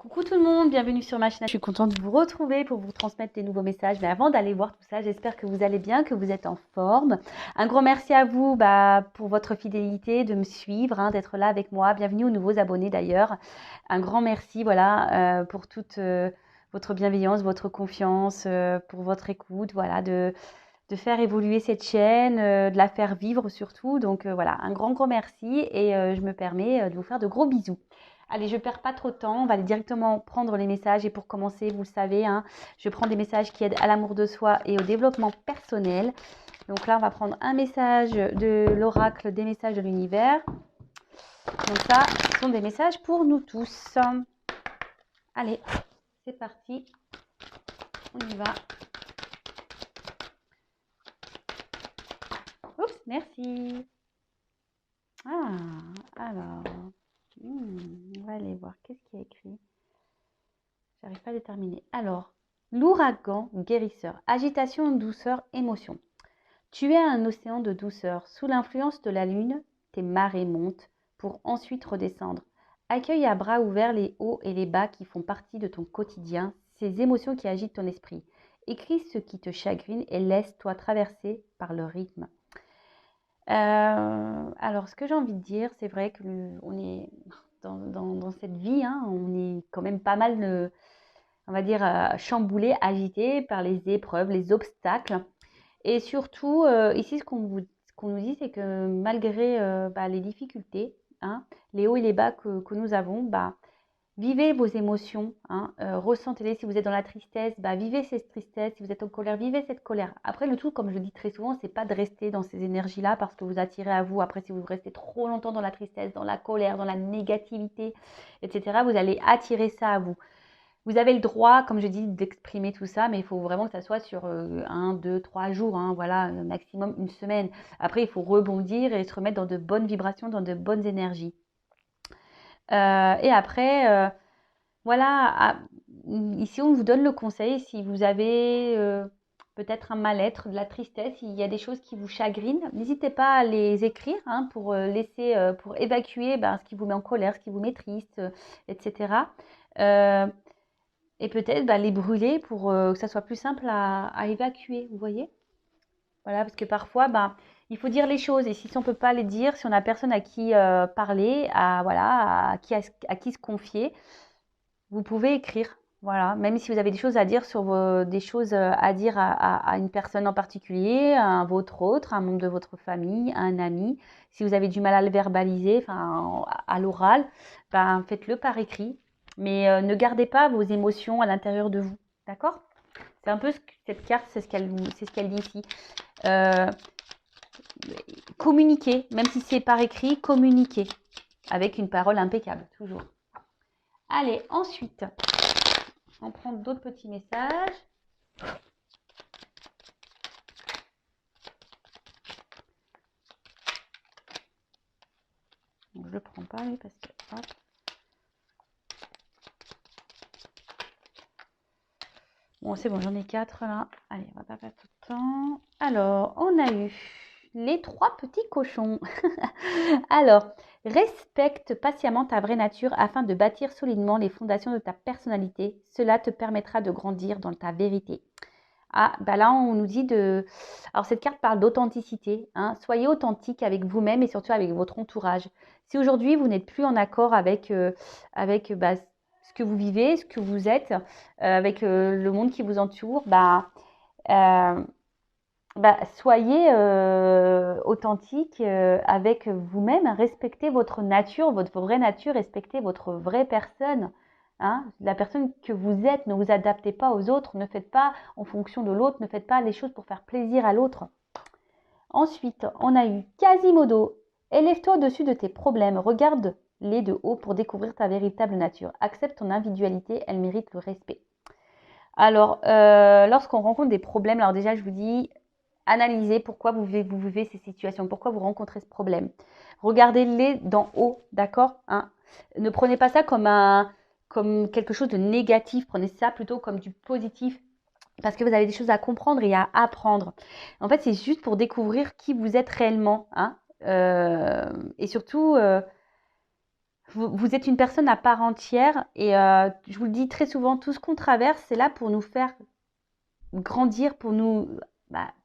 Coucou tout le monde, bienvenue sur ma chaîne. Je suis contente de vous retrouver pour vous transmettre des nouveaux messages. Mais avant d'aller voir tout ça, j'espère que vous allez bien, que vous êtes en forme. Un gros merci à vous pour votre fidélité, de me suivre, d'être là avec moi. Bienvenue aux nouveaux abonnés d'ailleurs. Un grand merci pour toute votre bienveillance, votre confiance, pour votre écoute, de faire évoluer cette chaîne, de la faire vivre surtout. Donc voilà, un grand merci et je me permets de vous faire de gros bisous. Allez, je ne perds pas trop de temps, on va aller directement prendre les messages. Et pour commencer, vous le savez, je prends des messages qui aident à l'amour de soi et au développement personnel. Donc là, on va prendre un message de l'oracle des messages de l'univers. Donc ça, ce sont des messages pour nous tous. Allez, c'est parti. On y va. Oups, merci. Ah, alors... on va aller voir. Qu'est-ce qu'il y a écrit? J'arrive pas à déterminer. Alors, l'ouragan guérisseur. Agitation, douceur, émotion. Tu es un océan de douceur. Sous l'influence de la lune, tes marées montent pour ensuite redescendre. Accueille à bras ouverts les hauts et les bas qui font partie de ton quotidien, ces émotions qui agitent ton esprit. Écris ce qui te chagrine et laisse-toi traverser par le rythme. Alors, ce que j'ai envie de dire, c'est vrai qu'on est dans cette vie, on est quand même pas mal, on va dire, chamboulé, agité par les épreuves, les obstacles. Et surtout, ici, ce qu'on nous dit, c'est que malgré les difficultés, les hauts et les bas que nous avons, vivez vos émotions, ressentez-les. Si vous êtes dans la tristesse, vivez cette tristesse. Si vous êtes en colère, vivez cette colère. Après, le tout, comme je le dis très souvent, c'est pas de rester dans ces énergies-là parce que vous attirez à vous. Après, si vous restez trop longtemps dans la tristesse, dans la colère, dans la négativité, etc., vous allez attirer ça à vous. Vous avez le droit, comme je dis, d'exprimer tout ça, mais il faut vraiment que ça soit sur 1, 2, 3 jours, voilà, maximum une semaine. Après, il faut rebondir et se remettre dans de bonnes vibrations, dans de bonnes énergies. Et après, voilà, ici on vous donne le conseil, si vous avez peut-être un mal-être, de la tristesse, il y a des choses qui vous chagrinent, n'hésitez pas à les écrire pour pour évacuer ce qui vous met en colère, ce qui vous met triste, etc. Et peut-être les brûler pour que ça soit plus simple à évacuer, vous voyez? Voilà, parce que parfois, il faut dire les choses. Et si on ne peut pas les dire, si on n'a personne à qui parler, à qui se confier, vous pouvez écrire. Voilà, même si vous avez des choses à dire des choses à dire à une personne en particulier, à votre autre, à un membre de votre famille, à un ami. Si vous avez du mal à le verbaliser, à l'oral, faites-le par écrit. Mais ne gardez pas vos émotions à l'intérieur de vous. D'accord? C'est un peu cette carte, c'est ce qu'elle dit ici. Communiquer, même si c'est par écrit, communiquer avec une parole impeccable, toujours. Allez, ensuite, on prend d'autres petits messages. Donc, je ne le prends pas, lui, parce que... Hop. Bon, c'est bon, j'en ai 4 là. Allez, on va pas perdre tout le temps. Alors, on a eu les 3 petits cochons. Alors, respecte patiemment ta vraie nature afin de bâtir solidement les fondations de ta personnalité. Cela te permettra de grandir dans ta vérité. Ah, là, on nous dit de... Alors, cette carte parle d'authenticité. Soyez authentique avec vous-même et surtout avec votre entourage. Si aujourd'hui, vous n'êtes plus en accord avec ce que vous vivez, ce que vous êtes, avec le monde qui vous entoure, soyez authentique avec vous-même. Respectez votre nature, votre vraie nature. Respectez votre vraie personne. La personne que vous êtes. Ne vous adaptez pas aux autres. Ne faites pas en fonction de l'autre. Ne faites pas les choses pour faire plaisir à l'autre. Ensuite, on a eu Quasimodo. Élève-toi au-dessus de tes problèmes. Regarde-les de haut pour découvrir ta véritable nature. Accepte ton individualité. Elle mérite le respect. Alors, lorsqu'on rencontre des problèmes, alors déjà, je vous dis... Analysez pourquoi vous vivez ces situations, pourquoi vous rencontrez ce problème. Regardez-les d'en haut, d'accord? Ne prenez pas ça comme quelque chose de négatif, prenez ça plutôt comme du positif, parce que vous avez des choses à comprendre et à apprendre. En fait, c'est juste pour découvrir qui vous êtes réellement, et surtout, vous êtes une personne à part entière et je vous le dis très souvent, tout ce qu'on traverse, c'est là pour nous faire grandir, pour nous,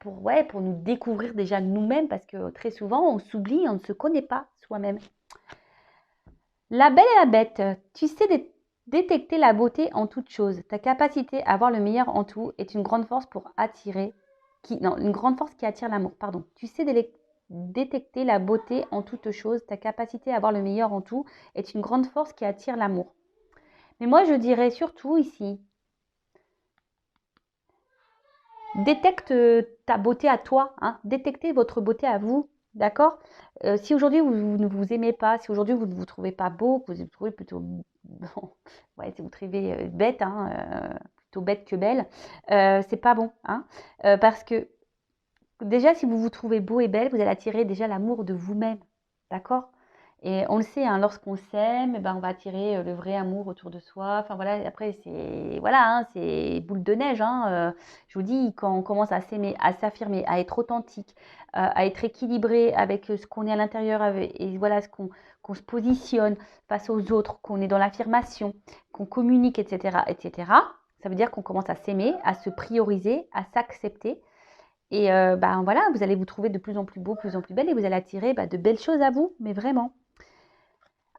pour nous découvrir déjà nous-mêmes, parce que très souvent, on s'oublie, on ne se connaît pas soi-même. La belle et la bête, tu sais détecter la beauté en toute chose. Ta capacité à voir le meilleur en tout est une grande force pour attirer, une grande force qui attire l'amour, pardon. Tu sais détecter la beauté en toute chose. Ta capacité à voir le meilleur en tout est une grande force qui attire l'amour. Mais moi, je dirais surtout ici, détecte ta beauté à toi, hein. Détectez votre beauté à vous, d'accord? Si aujourd'hui vous ne vous aimez pas, si aujourd'hui vous ne vous trouvez pas beau, que vous vous trouvez plutôt, bon, ouais, si vous trouvez bête, hein, plutôt bête que belle, c'est pas bon, hein, parce que déjà si vous vous trouvez beau et belle, vous allez attirer déjà l'amour de vous-même, d'accord? Et on le sait, hein, lorsqu'on s'aime, on va attirer le vrai amour autour de soi. Enfin voilà, après c'est boule de neige. Hein, je vous dis, quand on commence à s'aimer, à s'affirmer, à être authentique, à être équilibré avec ce qu'on est à l'intérieur, et voilà qu'on se positionne face aux autres, qu'on est dans l'affirmation, qu'on communique, etc., etc. Ça veut dire qu'on commence à s'aimer, à se prioriser, à s'accepter. Et voilà, vous allez vous trouver de plus en plus beau, plus en plus belle, et vous allez attirer de belles choses à vous, mais vraiment.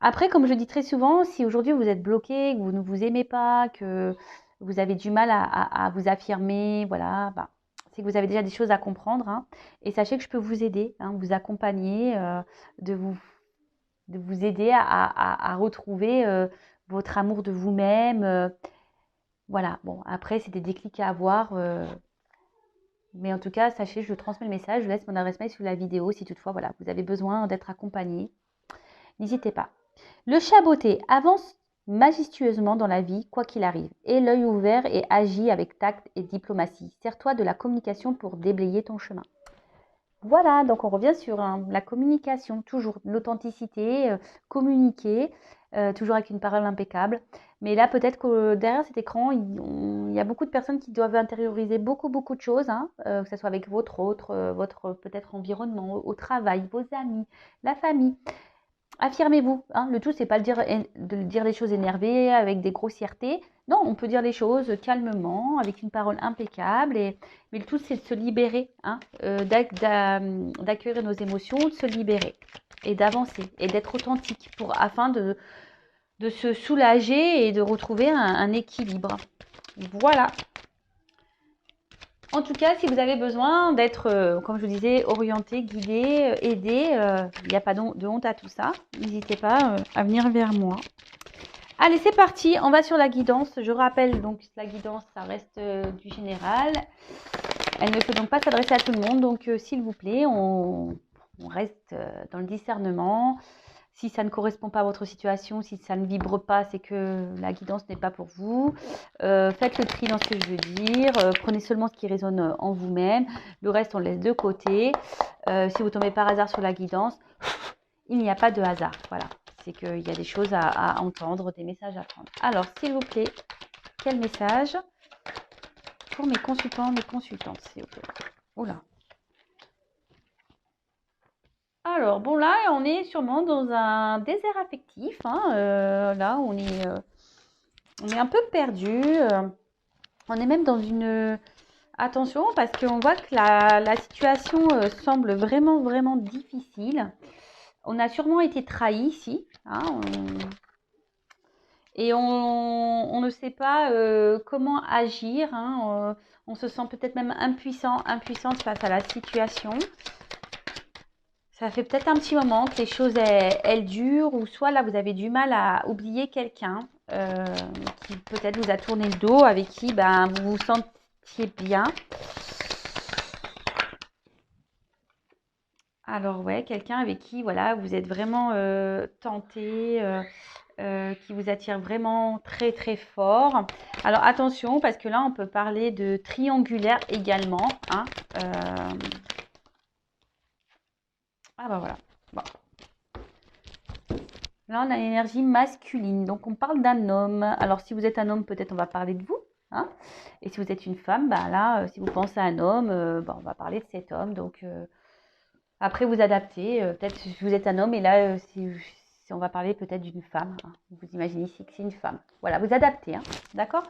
Après, comme je dis très souvent, si aujourd'hui vous êtes bloqué, que vous ne vous aimez pas, que vous avez du mal à vous affirmer, voilà, c'est que vous avez déjà des choses à comprendre. Hein, et sachez que je peux vous aider, hein, vous accompagner, de vous aider à retrouver votre amour de vous-même. Voilà, bon, après, c'est des déclics à avoir. Mais en tout cas, sachez, je transmets le message, je laisse mon adresse mail sous la vidéo si toutefois, voilà, vous avez besoin d'être accompagné. N'hésitez pas. Le chat beauté avance majestueusement dans la vie, quoi qu'il arrive. Aie l'œil ouvert et agis avec tact et diplomatie. Sers-toi de la communication pour déblayer ton chemin. Voilà, donc on revient sur la communication, toujours l'authenticité, communiquer, toujours avec une parole impeccable. Mais là, peut-être que derrière cet écran, il y a beaucoup de personnes qui doivent intérioriser beaucoup de choses, hein, que ce soit avec votre peut-être environnement, au travail, vos amis, la famille. Affirmez-vous, hein. Le tout, c'est pas de dire les choses énervées, avec des grossièretés. Non, on peut dire les choses calmement, avec une parole impeccable. Mais le tout, c'est de se libérer, hein, d'accueillir nos émotions, de se libérer et d'avancer et d'être authentique afin de se soulager et de retrouver un équilibre. Voilà. En tout cas, si vous avez besoin d'être, comme je vous disais, orienté, guidé, aidé, il n'y a pas de honte à tout ça. N'hésitez pas à venir vers moi. Allez, c'est parti. On va sur la guidance. Je rappelle donc la guidance, ça reste du général. Elle ne peut donc pas s'adresser à tout le monde. Donc, s'il vous plaît, on reste dans le discernement. Si ça ne correspond pas à votre situation, si ça ne vibre pas, c'est que la guidance n'est pas pour vous. Faites le tri dans ce que je veux dire. Prenez seulement ce qui résonne en vous-même. Le reste, on le laisse de côté. Si vous tombez par hasard sur la guidance, il n'y a pas de hasard. Voilà, c'est qu'il y a des choses à entendre, des messages à prendre. Alors, s'il vous plaît, quel message pour mes consultants, mes consultantes, s'il vous plaît. Oula. Alors, bon, là, on est sûrement dans un désert affectif. Hein, là, on est un peu perdu. On est même dans une... Attention, parce qu'on voit que la situation semble vraiment difficile. On a sûrement été trahi ici. Hein, et on ne sait pas comment agir. Hein, on se sent peut-être même impuissante face à la situation. Ça fait peut-être un petit moment que les choses, elles durent, ou soit là, vous avez du mal à oublier quelqu'un qui peut-être vous a tourné le dos, avec qui vous vous sentiez bien. Alors, ouais, quelqu'un avec qui, voilà, vous êtes vraiment tenté, qui vous attire vraiment très fort. Alors, attention, parce que là, on peut parler de triangulaire également. Hein, Ah bah voilà. Bon. Là, on a l'énergie masculine. Donc, on parle d'un homme. Alors, si vous êtes un homme, peut-être on va parler de vous. Hein. Et si vous êtes une femme, là, si vous pensez à un homme, on va parler de cet homme. Donc, après, vous adaptez. Peut-être si vous êtes un homme et là, si on va parler peut-être d'une femme, hein. Vous imaginez ici que c'est une femme. Voilà, vous adaptez, hein, d'accord?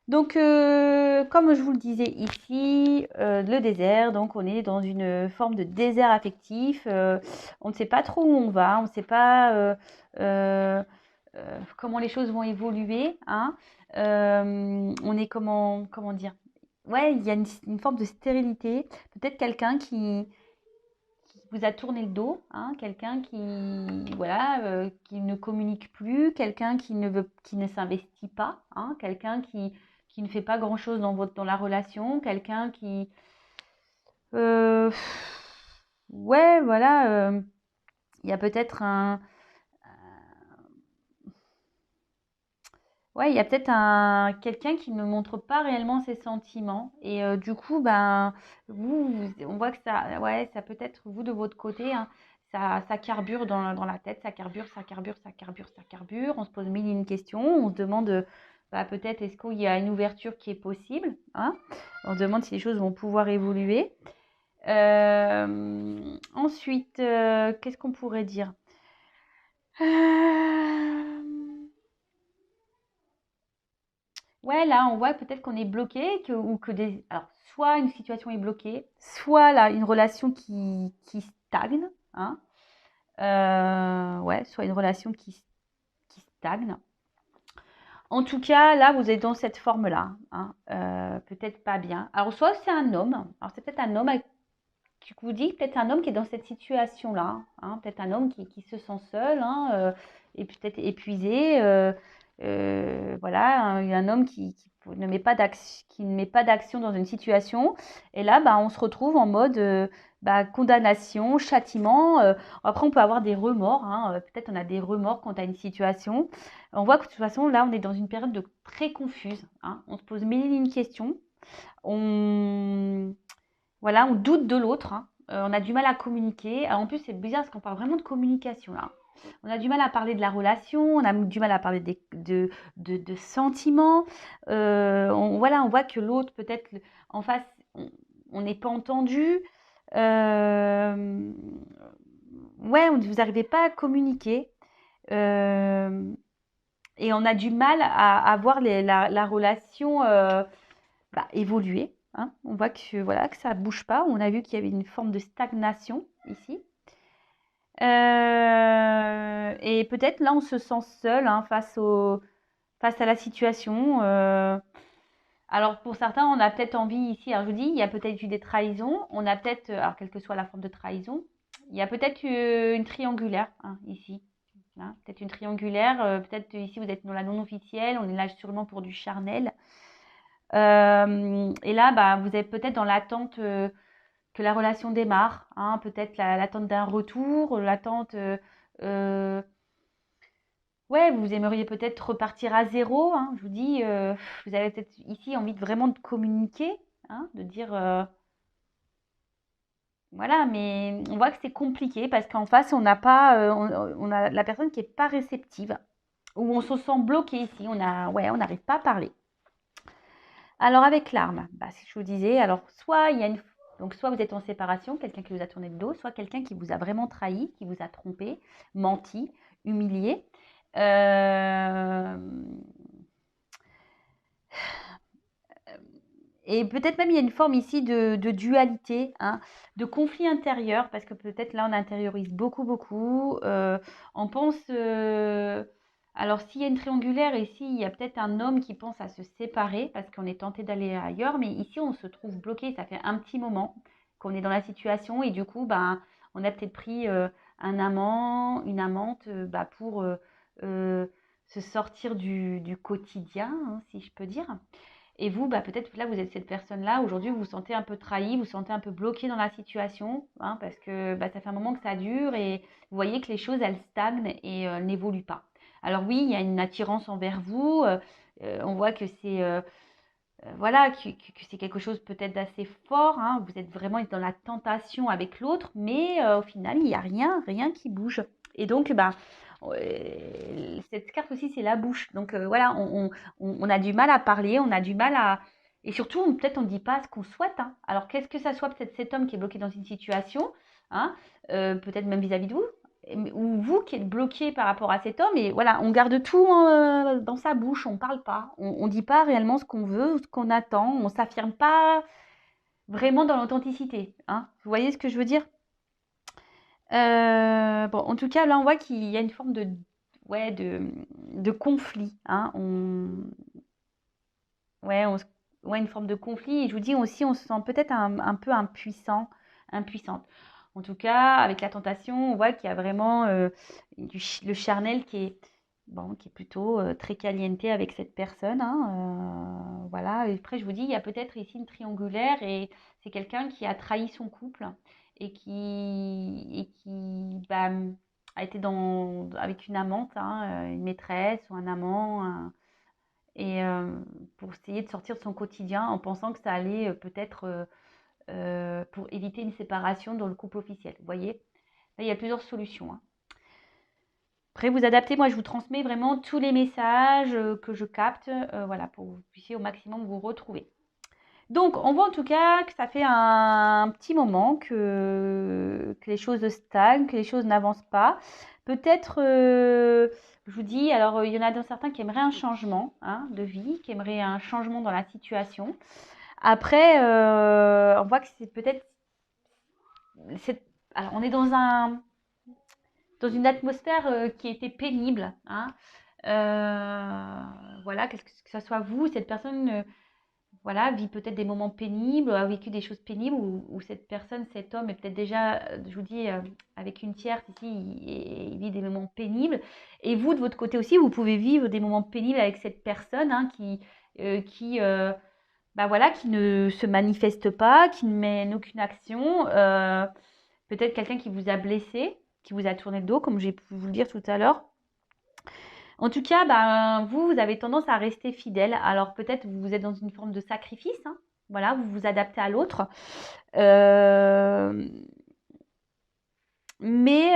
Donc, comme je vous le disais ici, le désert, donc on est dans une forme de désert affectif. On ne sait pas trop où on va, on ne sait pas comment les choses vont évoluer, hein. On est comment dire? Ouais, il y a une forme de stérilité. Peut-être quelqu'un qui vous a tourné le dos, hein, quelqu'un voilà, qui ne communique plus, quelqu'un qui ne s'investit pas, hein, quelqu'un qui ne fait pas grand-chose dans la relation, quelqu'un qui, euh, ouais, voilà, il y a peut-être ouais, il y a peut-être quelqu'un qui ne montre pas réellement ses sentiments et du coup, ben, on voit que ça, ouais, ça peut être vous de votre côté, hein, ça carbure dans la tête, ça carbure, ça carbure, ça carbure, ça carbure. On se pose mille et une questions, on se demande, bah, peut-être est-ce qu'il y a une ouverture qui est possible, hein? On se demande si les choses vont pouvoir évoluer. Ensuite, qu'est-ce qu'on pourrait dire? Ouais, là, on voit peut-être qu'on est bloqué, ou que alors, soit une situation est bloquée, soit là, une relation qui stagne, hein. Ouais, soit une relation qui stagne. En tout cas, là, vous êtes dans cette forme-là, hein, peut-être pas bien. Alors, soit c'est un homme, alors c'est peut-être un homme qui vous dit, peut-être un homme qui est dans cette situation-là, hein, peut-être un homme qui se sent seul, hein, et peut-être épuisé, voilà, un homme ne met pas d'action dans une situation, et là, bah, on se retrouve en mode bah, condamnation, châtiment. Après, on peut avoir des remords, hein, peut-être on a des remords quant à une situation. On voit que de toute façon, là, on est dans une période très confuse, hein. On se pose mille et une questions. Voilà, on doute de l'autre, hein. On a du mal à communiquer. Alors en plus, c'est bizarre parce qu'on parle vraiment de communication là. On a du mal à parler de la relation, on a du mal à parler de sentiments. Voilà, on voit que l'autre, peut-être en face, on n'est pas entendu. Euh, ouais, vous n'arrivez pas à communiquer. Euh, et on a du mal à voir la relation bah, évoluer, hein. On voit que, voilà, que ça ne bouge pas. On a vu qu'il y avait une forme de stagnation ici. Et peut-être là, on se sent seul, hein, face à la situation. Alors pour certains, on a peut-être envie ici, alors je vous dis, il y a peut-être eu des trahisons. On a peut-être, alors quelle que soit la forme de trahison, il y a peut-être une triangulaire, hein, ici. Hein, peut-être une triangulaire, peut-être ici vous êtes dans la non officielle, on est là sûrement pour du charnel. Et là, bah, vous êtes peut-être dans l'attente que la relation démarre, hein, peut-être l'attente d'un retour, l'attente. Euh, ouais, vous aimeriez peut-être repartir à zéro, hein, je vous dis, vous avez peut-être ici envie vraiment de communiquer, hein, de dire. Voilà, mais on voit que c'est compliqué parce qu'en face, on n'a pas, on a la personne qui n'est pas réceptive, ou on se sent bloqué ici, ouais, on n'arrive pas à parler. Alors avec l'arme, bah, si je vous disais, alors soit il y a donc soit vous êtes en séparation, quelqu'un qui vous a tourné le dos, soit quelqu'un qui vous a vraiment trahi, qui vous a trompé, menti, humilié. Euh, Et peut-être même il y a une forme ici de dualité, hein, de conflit intérieur, parce que peut-être là on intériorise beaucoup, beaucoup. On pense, alors s'il y a une triangulaire ici, il y a peut-être un homme qui pense à se séparer parce qu'on est tenté d'aller ailleurs, mais ici on se trouve bloqué. Ça fait un petit moment qu'on est dans la situation et du coup, ben, on a peut-être pris un amant, une amante, bah, pour euh, se sortir du quotidien, hein, si je peux dire. Et vous, bah, peut-être là, vous êtes cette personne-là. Aujourd'hui, vous vous sentez un peu trahi, vous vous sentez un peu bloqué dans la situation, hein, parce que bah, ça fait un moment que ça dure et vous voyez que les choses, elles stagnent et elles n'évoluent pas. Alors oui, il y a une attirance envers vous. On voit que c'est voilà, que c'est quelque chose peut-être d'assez fort, hein. Vous êtes vraiment dans la tentation avec l'autre, mais au final, il n'y a rien qui bouge. Et donc, bah, cette carte aussi, c'est la bouche. Donc voilà, on a du mal à parler, on a du mal à. Et surtout, peut-être on ne dit pas ce qu'on souhaite, hein. Alors, qu'est-ce que ça soit, peut-être cet homme qui est bloqué dans une situation, hein, peut-être même vis-à-vis de vous, ou vous qui êtes bloqué par rapport à cet homme, et voilà, on garde tout dans sa bouche, on ne parle pas, on ne dit pas réellement ce qu'on veut, ce qu'on attend, on ne s'affirme pas vraiment dans l'authenticité. Hein. Vous voyez ce que je veux dire? Bon, en tout cas, là, on voit qu'il y a une forme ouais, de conflit. Hein. Ouais, ouais, une forme de conflit. Et je vous dis aussi, on se sent peut-être un peu impuissante. En tout cas, avec la tentation, on voit qu'il y a vraiment le charnel bon, qui est plutôt très caliente avec cette personne. Hein, voilà. Et après, je vous dis, il y a peut-être ici une triangulaire et c'est quelqu'un qui a trahi son couple et qui bah, a été avec une amante, hein, une maîtresse ou un amant. Et pour essayer de sortir de son quotidien en pensant que ça allait peut-être pour éviter une séparation dans le couple officiel. Vous voyez? Là, il y a plusieurs solutions. Hein. Après, vous adaptez. Moi, je vous transmets vraiment tous les messages que je capte, voilà, pour que vous puissiez au maximum vous retrouver. Donc, on voit en tout cas que ça fait un petit moment que les choses stagnent, que les choses n'avancent pas. Peut-être, je vous dis, alors il y en a certains qui aimeraient un changement hein, de vie, qui aimeraient un changement dans la situation. Après, on voit que c'est peut-être... Alors, on est dans une atmosphère qui était pénible. Hein. Voilà, que ce soit vous, cette personne... voilà, vit peut-être des moments pénibles, a vécu des choses pénibles, ou cette personne, cet homme est peut-être déjà, je vous dis, avec une tierce ici, il vit des moments pénibles. Et vous, de votre côté aussi, vous pouvez vivre des moments pénibles avec cette personne hein, bah voilà, qui ne se manifeste pas, qui ne mène aucune action. Peut-être quelqu'un qui vous a blessé, qui vous a tourné le dos, comme j'ai pu vous le dire tout à l'heure. En tout cas, ben, vous avez tendance à rester fidèle. Alors peut-être vous êtes dans une forme de sacrifice. Hein. Voilà, vous vous adaptez à l'autre. Mais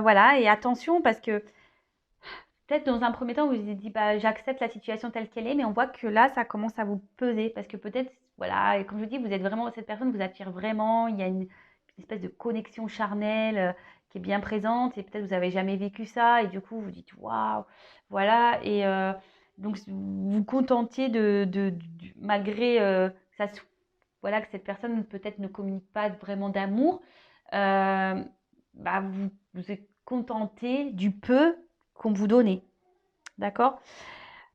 voilà, et attention parce que peut-être dans un premier temps, vous vous êtes dit, bah, j'accepte la situation telle qu'elle est, mais on voit que là, ça commence à vous peser parce que peut-être, voilà, et comme je vous dis, vous êtes vraiment, cette personne vous attire vraiment, il y a une espèce de connexion charnelle qui est bien présente et peut-être vous n'avez jamais vécu ça et du coup, vous dites, waouh, voilà, et donc vous vous contentiez malgré voilà, que cette personne peut-être ne communique pas vraiment d'amour, bah, vous êtes contenté du peu qu'on vous donnait. D'accord?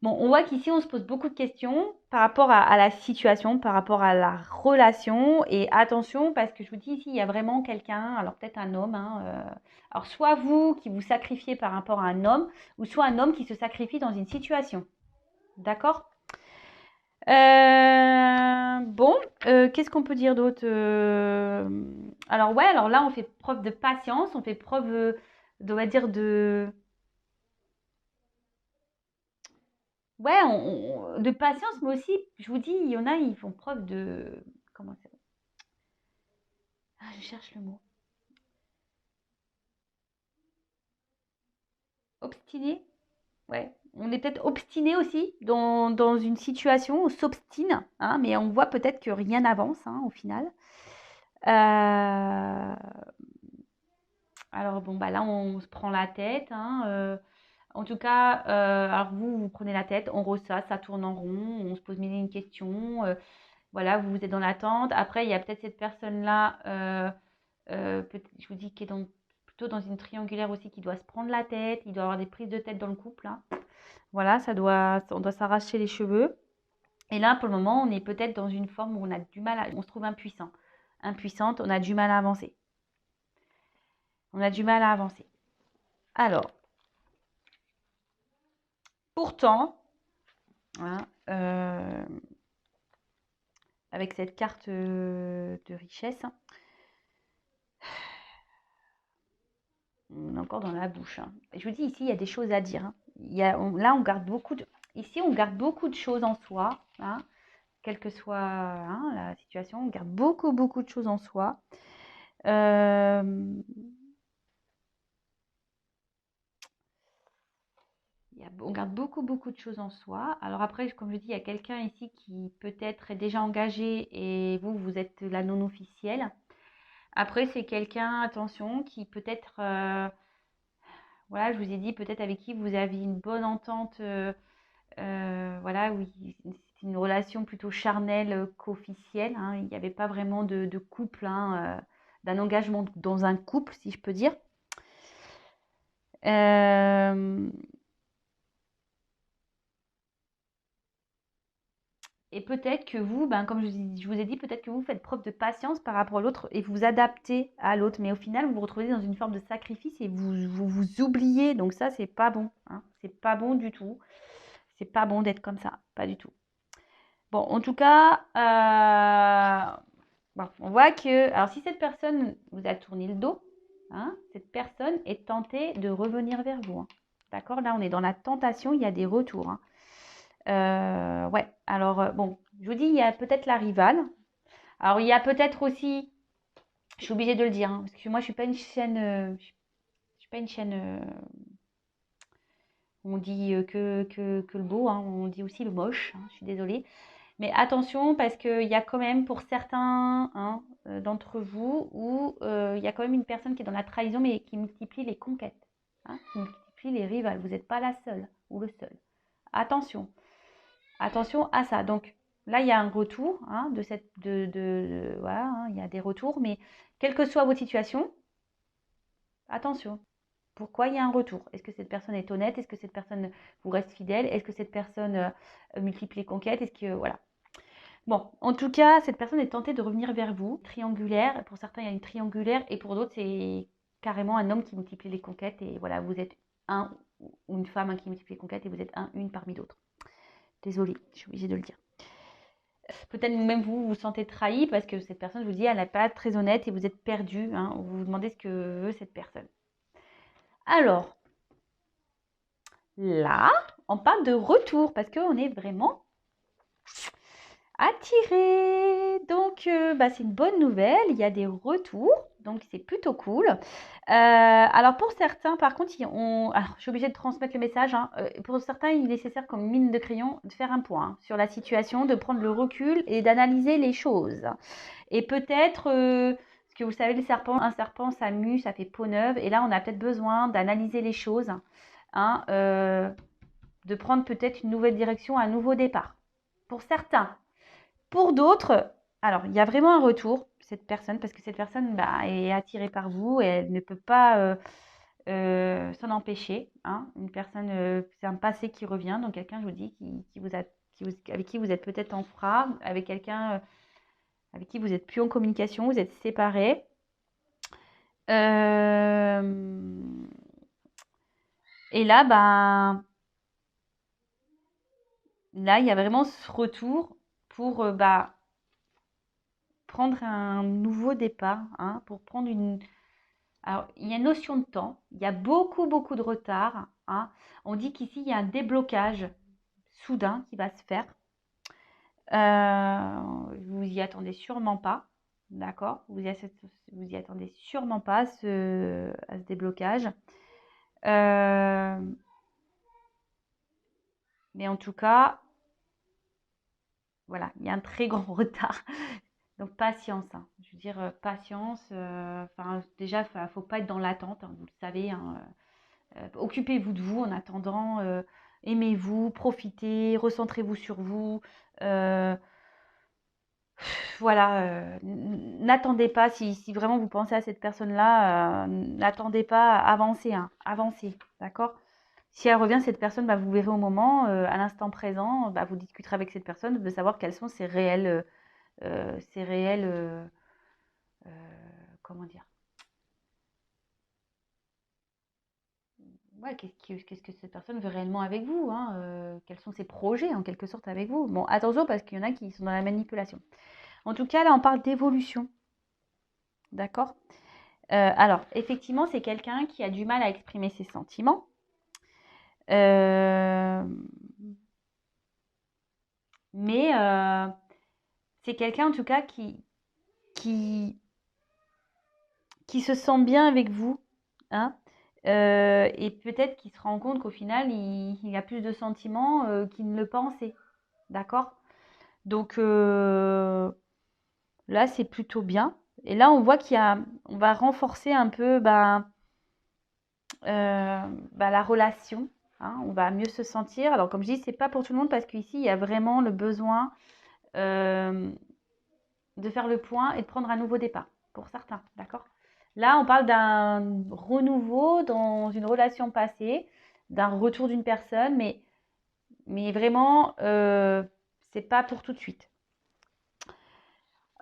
Bon, on voit qu'ici, on se pose beaucoup de questions par rapport à la situation, par rapport à la relation. Et attention, parce que je vous dis ici, il y a vraiment quelqu'un, alors peut-être un homme, hein, alors soit vous qui vous sacrifiez par rapport à un homme, ou soit un homme qui se sacrifie dans une situation. D'accord? Bon, qu'est-ce qu'on peut dire d'autre alors ouais, alors là, on fait preuve de patience, on fait preuve, on va dire, ouais, de patience, mais aussi, je vous dis, il y en a, ils font preuve de... Comment ça? Ah, je cherche le mot. Obstiné? Ouais. On est peut-être obstiné aussi dans une situation, on s'obstine, hein, mais on voit peut-être que rien n'avance hein, au final. Euh, Alors bon, bah là, on se prend la tête. Hein, en tout cas, alors vous prenez la tête, on ressasse, ça tourne en rond, on se pose mille et une questions. Voilà, vous êtes dans l'attente. Après, il y a peut-être cette personne-là, je vous dis, qui est plutôt dans une triangulaire aussi, qui doit se prendre la tête. Il doit avoir des prises de tête dans le couple. Hein. Voilà, on doit s'arracher les cheveux. Et là, pour le moment, on est peut-être dans une forme où on a du mal, on se trouve impuissant. Impuissante, on a du mal à avancer. On a du mal à avancer. Alors, pourtant, hein, avec cette carte de richesse, hein, on est encore dans la bouche. Hein. Je vous dis, ici, il y a des choses à dire. Hein. Là, on garde beaucoup de... Ici, on garde beaucoup de choses en soi. Hein, quelle que soit hein, la situation, on garde beaucoup, beaucoup de choses en soi. On garde beaucoup, beaucoup de choses en soi. Alors après, comme je dis, il y a quelqu'un ici qui peut-être est déjà engagé et vous êtes la non officielle. Après, c'est quelqu'un, attention, qui peut-être voilà, je vous ai dit peut-être avec qui vous aviez une bonne entente, voilà, oui, c'est une relation plutôt charnelle qu'officielle, hein. Il n'y avait pas vraiment de couple, hein, d'un engagement dans un couple, si je peux dire. Euh, et peut-être que vous, ben, comme je vous ai dit, peut-être que vous faites preuve de patience par rapport à l'autre et vous vous adaptez à l'autre. Mais au final, vous vous retrouvez dans une forme de sacrifice et vous oubliez. Donc ça, c'est pas bon, hein. C'est pas bon du tout. C'est pas bon d'être comme ça, pas du tout. Bon, en tout cas, bon, on voit que, alors si cette personne vous a tourné le dos, hein, cette personne est tentée de revenir vers vous, hein. D'accord? Là, on est dans la tentation, il y a des retours, hein. Ouais, alors bon, je vous dis, il y a peut-être la rivale. Alors, il y a peut-être aussi, je suis obligée de le dire, hein, parce que moi, je suis pas une chaîne, je suis pas une chaîne, on dit que le beau, hein, on dit aussi le moche, hein, je suis désolée. Mais attention, parce qu'il y a quand même pour certains, hein, d'entre vous où il y a quand même une personne qui est dans la trahison, mais qui multiplie les conquêtes, hein, qui multiplie les rivales. Vous n'êtes pas la seule ou le seul. Attention, attention à ça. Donc là, il y a un retour, hein, voilà, hein, il y a des retours, mais quelle que soit votre situation, attention. Pourquoi il y a un retour? Est-ce que cette personne est honnête? Est-ce que cette personne vous reste fidèle? Est-ce que cette personne multiplie les conquêtes? Est-ce que voilà. Bon, en tout cas, cette personne est tentée de revenir vers vous. Triangulaire, pour certains, il y a une triangulaire, et pour d'autres, c'est carrément un homme qui multiplie les conquêtes. Et voilà, vous êtes un ou une femme, hein, qui multiplie les conquêtes, et vous êtes une parmi d'autres. Désolée, je suis obligée de le dire. Peut-être même vous vous sentez trahi parce que cette personne vous dit elle n'est pas très honnête et vous êtes perdu, hein. Vous vous demandez ce que veut cette personne. Alors, là, on parle de retour parce qu'on est vraiment attiré. Donc, bah, c'est une bonne nouvelle. Il y a des retours. Donc, c'est plutôt cool. Alors, pour certains, par contre, alors, je suis obligée de transmettre le message, hein. Pour certains, il est nécessaire, comme mine de crayon, de faire un point, hein, sur la situation, de prendre le recul et d'analyser les choses. Et peut-être, parce que vous savez, un serpent, ça mue, ça fait peau neuve. Et là, on a peut-être besoin d'analyser les choses, hein, de prendre peut-être une nouvelle direction, un nouveau départ. Pour certains. Pour d'autres, alors il y a vraiment un retour, cette personne, parce que cette personne, bah, est attirée par vous et elle ne peut pas s'en empêcher, hein. Une personne, c'est un passé qui revient, donc quelqu'un, je vous dis, avec qui vous êtes peut-être en froid, avec quelqu'un avec qui vous n'êtes plus en communication, vous êtes séparés. Euh, et là, ben, là, il y a vraiment ce retour pour bah, prendre un nouveau départ, hein, pour prendre une. Alors, il y a une notion de temps, il y a beaucoup, beaucoup de retard, hein. On dit qu'ici, il y a un déblocage soudain qui va se faire. Vous y attendez sûrement pas, d'accord? Vous y attendez sûrement pas à ce déblocage. Mais en tout cas, voilà, il y a un très grand retard. Donc patience, hein. Je veux dire, patience. Déjà, il ne faut pas être dans l'attente, hein, vous le savez, hein. Occupez-vous de vous en attendant. Aimez-vous, profitez, recentrez-vous sur vous. Euh, voilà, n'attendez pas, si vraiment vous pensez à cette personne-là, n'attendez pas, avancez, hein, avancez, d'accord? Si elle revient, cette personne, bah, vous verrez au moment, à l'instant présent, bah, vous discuterez avec cette personne de savoir quels sont ses réels, euh, comment dire, ouais, qu'est-ce que cette personne veut réellement avec vous, hein, quels sont ses projets en quelque sorte avec vous. Bon, attention parce qu'il y en a qui sont dans la manipulation. En tout cas, là, on parle d'évolution, d'accord? Alors, effectivement, c'est quelqu'un qui a du mal à exprimer ses sentiments. Euh, mais c'est quelqu'un, en tout cas, qui, qui se sent bien avec vous, hein. Et peut-être qu'il se rend compte qu'au final, il a plus de sentiments qu'il ne le pensait. D'accord? Donc là, c'est plutôt bien. Et là, on voit on va renforcer un peu ben, la relation, hein, on va mieux se sentir. Alors comme je dis, c'est pas pour tout le monde parce qu'ici, il y a vraiment le besoin de faire le point et de prendre un nouveau départ, pour certains, d'accord? Là, on parle d'un renouveau dans une relation passée, d'un retour d'une personne, mais vraiment, c'est pas pour tout de suite.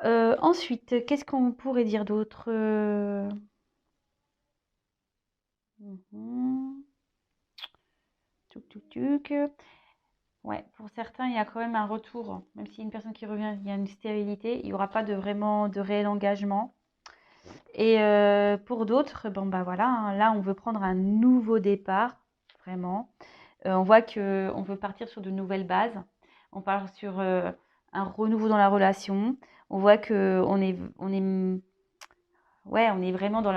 Ensuite, qu'est-ce qu'on pourrait dire d'autre? Tuc, tuc, tuc. Ouais, pour certains, il y a quand même un retour. Même si une personne qui revient, il y a une stérilité, il n'y aura pas vraiment de réel engagement. Et pour d'autres, bon bah voilà, hein, là on veut prendre un nouveau départ, vraiment. On voit que on veut partir sur de nouvelles bases. On part sur un renouveau dans la relation. On voit que on est vraiment dans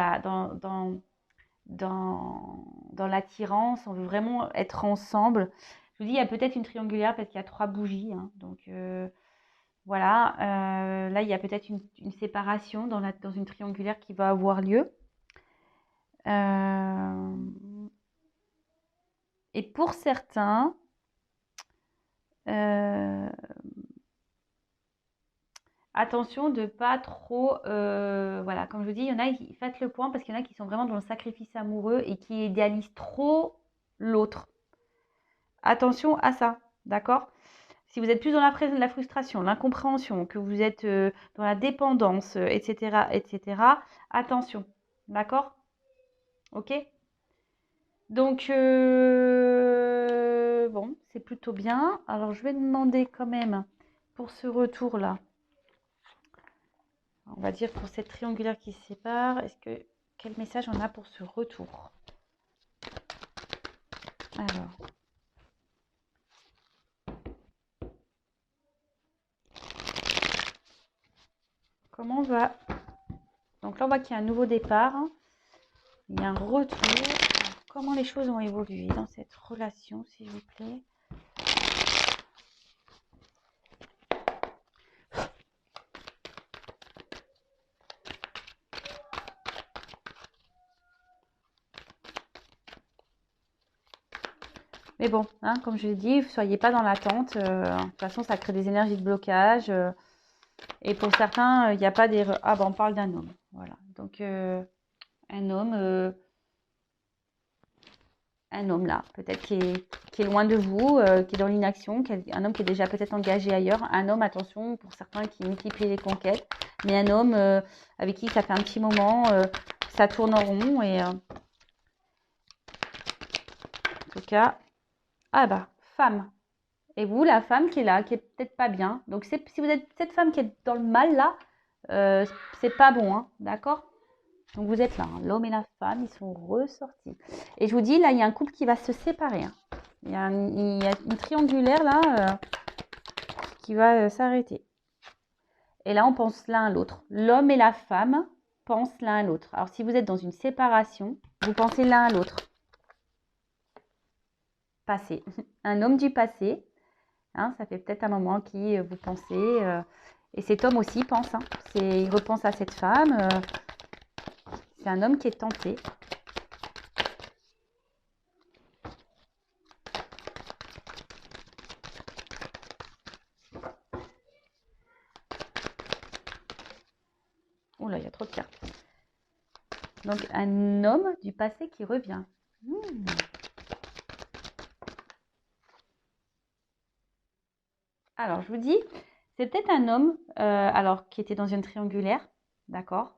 l'attirance. On veut vraiment être ensemble. Je vous dis, il y a peut-être une triangulaire parce qu'il y a 3 bougies, hein, donc voilà. Là, il y a peut-être une séparation dans une triangulaire qui va avoir lieu. Et pour certains, attention de pas trop, voilà, comme je vous dis, il y en a, faites le point parce qu'il y en a qui sont vraiment dans le sacrifice amoureux et qui idéalisent trop l'autre. Attention à ça, d'accord? Si vous êtes plus dans la frustration, l'incompréhension, que vous êtes dans la dépendance, etc., etc., attention, d'accord? Ok? Donc, bon, c'est plutôt bien. Alors, je vais demander quand même pour ce retour-là, on va dire pour cette triangulaire qui se sépare, quel message on a pour ce retour? Alors, comment on va... Donc là, on voit qu'il y a un nouveau départ, hein. Il y a un retour. Alors, comment les choses ont évolué dans cette relation, s'il vous plaît? Mais bon, hein, comme je l'ai dit, ne soyez pas dans l'attente. De toute façon, ça crée des énergies de blocage. Et pour certains, il n'y a pas des... Ah ben, on parle d'un homme. Voilà. Donc, un homme là, peut-être qui est loin de vous, qui est dans l'inaction, un homme qui est déjà peut-être engagé ailleurs. Un homme, attention, pour certains qui multiplient les conquêtes. Mais un homme avec qui ça fait un petit moment, ça tourne en rond. Et en tout cas, ah bah, femme. Et vous, la femme qui est là, qui est peut-être pas bien. Donc, si vous êtes cette femme qui est dans le mal là, c'est pas bon, hein, d'accord? Donc, vous êtes là, hein, l'homme et la femme, ils sont ressortis. Et je vous dis, là, il y a un couple qui va se séparer, hein. Il y a une triangulaire là qui va s'arrêter. Et là, on pense l'un à l'autre. L'homme et la femme pensent l'un à l'autre. Alors, si vous êtes dans une séparation, vous pensez l'un à l'autre. Passé. Un homme du passé. Hein, ça fait peut-être un moment qui vous pensez. Et cet homme aussi pense. Hein, il repense à cette femme. C'est un homme qui est tenté. Oula, il y a trop de cartes. Donc, un homme du passé qui revient. Alors, je vous dis, c'est peut-être un homme alors qui était dans une triangulaire, d'accord?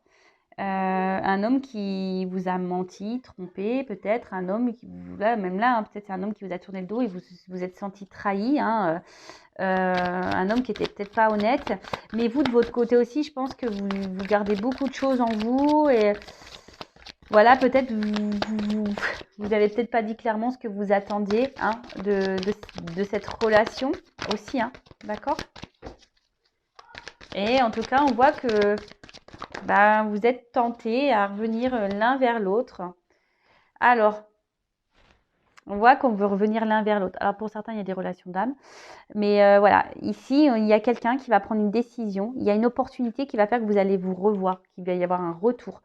Un homme qui vous a menti, trompé, peut-être un homme qui vous, là, même là, hein, peut-être c'est un homme qui vous a tourné le dos et vous êtes senti trahi, hein, un homme qui était peut-être pas honnête, mais vous de votre côté aussi, je pense que vous gardez beaucoup de choses en vous et voilà, peut-être vous avez peut-être pas dit clairement ce que vous attendiez, hein, de cette relation aussi, hein, d'accord? Et en tout cas, on voit que vous êtes tentés à revenir l'un vers l'autre. Alors, on voit qu'on veut revenir l'un vers l'autre. Alors, pour certains, il y a des relations d'âme. Mais voilà, ici, il y a quelqu'un qui va prendre une décision. Il y a une opportunité qui va faire que vous allez vous revoir, qu'il va y avoir un retour.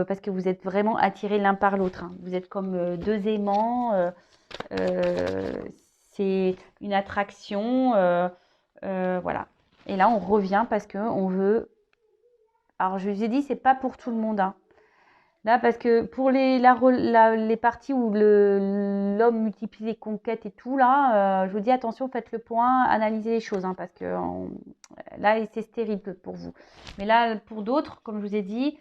parce que vous êtes vraiment attirés l'un par l'autre, hein. Vous êtes comme deux aimants, c'est une attraction, voilà. Et là, on revient parce qu'on veut... Alors, je vous ai dit, c'est pas pour tout le monde, hein. Là, parce que pour les parties où l'homme multiplie les conquêtes et tout, là, je vous dis attention, faites le point, analysez les choses, hein, parce que là, c'est stérile pour vous. Mais là, pour d'autres, comme je vous ai dit,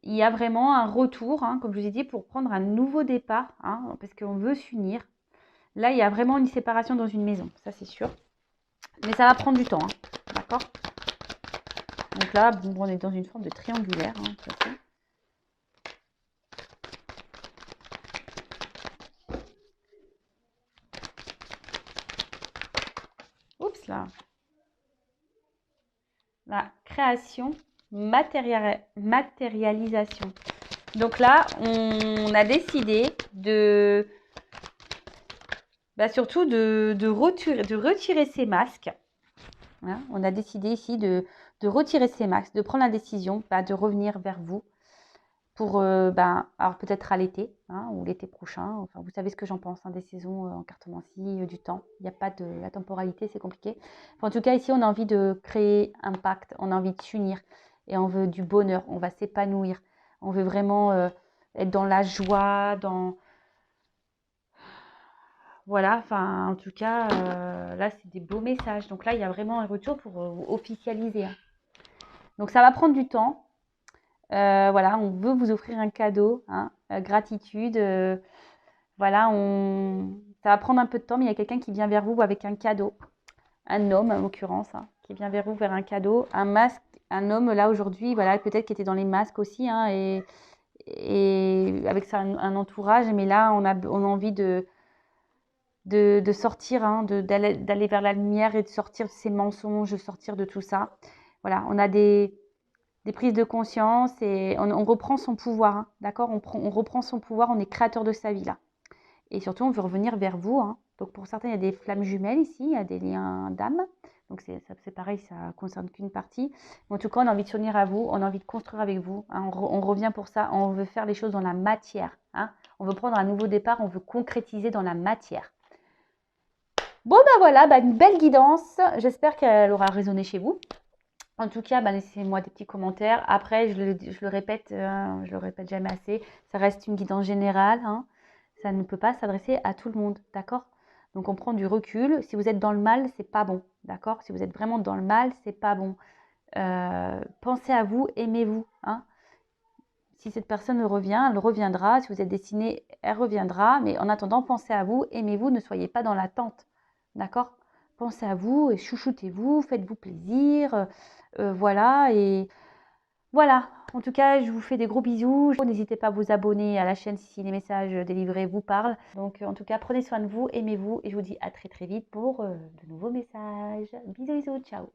il y a vraiment un retour, hein, comme je vous ai dit, pour prendre un nouveau départ, hein, parce qu'on veut s'unir. Là, il y a vraiment une séparation dans une maison, ça c'est sûr. Mais ça va prendre du temps, hein, d'accord? Donc là, bon, on est dans une forme de triangulaire, hein, de toute façon. Oups là. La création, matérialisation. Donc là, on a décidé surtout de retirer ces masques. Hein, on a décidé ici de retirer ces masques, de prendre la décision de revenir vers vous pour, alors peut-être à l'été, hein, ou l'été prochain. Enfin, vous savez ce que j'en pense, hein, des saisons en cartomancie, du temps. Il n'y a pas de... La temporalité, c'est compliqué. Enfin, en tout cas, ici, on a envie de créer un pacte, on a envie de s'unir et on veut du bonheur, on va s'épanouir. On veut vraiment être dans la joie, dans... Voilà, enfin, en tout cas, là, c'est des beaux messages. Donc là, il y a vraiment un retour pour officialiser, hein. Donc, ça va prendre du temps. Voilà, on veut vous offrir un cadeau, hein, gratitude. Voilà, ça va prendre un peu de temps, mais il y a quelqu'un qui vient vers vous avec un cadeau. Un homme, en l'occurrence, hein, qui vient vers vous vers un cadeau. Un masque, un homme, là, aujourd'hui, voilà, peut-être qui était dans les masques aussi, hein, et avec ça, un entourage. Mais là, on a envie de sortir, hein, d'aller vers la lumière et de sortir de ces mensonges, de sortir de tout ça. Voilà, on a des prises de conscience et on reprend son pouvoir, hein, d'accord, on reprend son pouvoir, on est créateur de sa vie là. Et surtout, on veut revenir vers vous, hein. Donc pour certains, il y a des flammes jumelles ici, il y a des liens d'âme. Donc c'est pareil, ça ne concerne qu'une partie. Mais en tout cas, on a envie de s'unir à vous, on a envie de construire avec vous, hein. On revient pour ça, on veut faire les choses dans la matière, hein. On veut prendre un nouveau départ, on veut concrétiser dans la matière. Bon, voilà, une belle guidance. J'espère qu'elle aura résonné chez vous. En tout cas, laissez-moi des petits commentaires. Après, je le répète, je le répète jamais assez, ça reste une guidance générale, hein. Ça ne peut pas s'adresser à tout le monde, d'accord? Donc, on prend du recul. Si vous êtes dans le mal, c'est pas bon, d'accord? Si vous êtes vraiment dans le mal, c'est pas bon. Pensez à vous, aimez-vous, hein. Si cette personne revient, elle reviendra. Si vous êtes destiné, elle reviendra. Mais en attendant, pensez à vous, aimez-vous, ne soyez pas dans l'attente, d'accord? Pensez à vous et chouchoutez-vous, faites-vous plaisir. Voilà, et voilà. En tout cas, je vous fais des gros bisous. N'hésitez pas à vous abonner à la chaîne si les messages délivrés vous parlent. Donc, en tout cas, prenez soin de vous, aimez-vous et je vous dis à très très vite pour de nouveaux messages. Bisous, bisous, ciao.